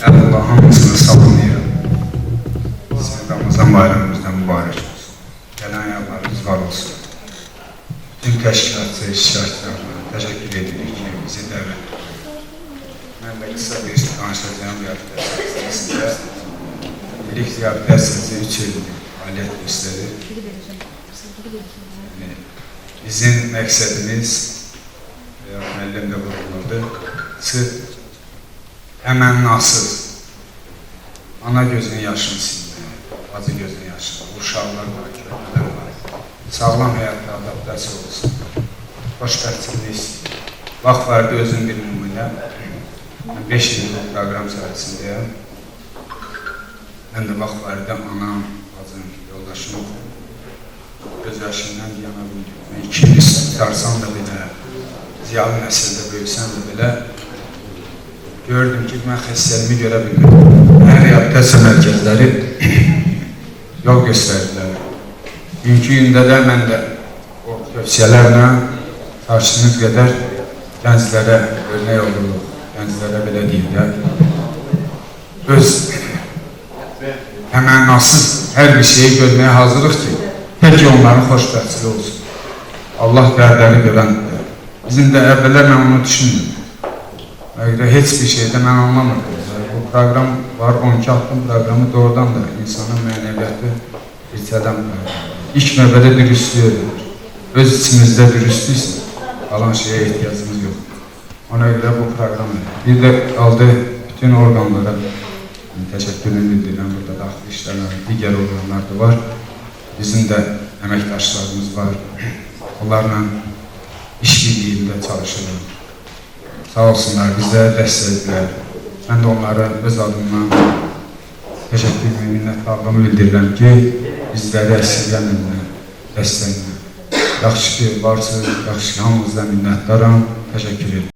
Allah hamısını salamlayıram. Sizin Ramazan bayramımızdan mübarək olsun. Gələn ayaqlarınız var olsun. Bütün təşkilatçı, iştirakçılarına təşəkkür edirik ki, bizi dəvət edir. Mən də qısa bir danışacağım ziyarət əsasında. İlk ziyarət əsası 3 ildir fəaliyyət göstərir. Bizim məqsədimiz, müəllim də vurulurdu, sırf əmənnasız, ana gözünün yaşını silmək, bacı gözünün yaşını, uşaqlar var, körpələr var, sağlam həyatda adaptasiya olsun, xoşbəxtçiliyi istəyir. Vaxt vardı özüm bir nümunə, 5 illik proqram sayəsindəyəm. Mən də vaxt vardı anam, bacım, yoldaşım, göz yaşından yana bildim. 2 il tutarsan da belə, ziyalı nəsildə böyüsən də belə, gördüm ki, mən xəstəliyimi görə bilmirəm. Hər reabilitasiya mərkəzləri yol göstərdilər. Dünkü gündə də mən də o tövsiyələrlə karşınız qədər gənclərə örnək oluruq. Gənclərə belə deyirlər. Öz əmənnasız hər bir şeyi görməyə hazırıq ki, tək onların xoşbəxtçiliyi olsun. Allah dərdləri görəndir. Bizim də əvvəllər mən onu düşündüm. Heç bir şeydə mən anlamırdım. Bu proqram var, 12 addım proqramı doğrudan da insanın mənəviyyatı yüksələn proqram. İlk növbədə dürüstlüyü ödənir. Öz içimizdə dürüstlüksə, qalan şeyə ehtiyacımız yoxdur. Ona görə bu proqram edir. Bir də qaldı bütün orqanlara təşəkkürünü bildirilən, burada daxili işlərlə digər orqanlar da var. Bizim də əməkdaşlarımız var. Onlarla iş birliyində çalışırıq. Sağ olsunlar, bizə dəstəklər. Mən də onlara öz adımdan təşəkkür və minnətdarlığımı bildirirəm ki, bizləri əsirgəməklə, dəstəklə. Yaxşı ki, varsınız, yaxşı ki, hamınızdan minnətdaram, təşəkkür edirəm.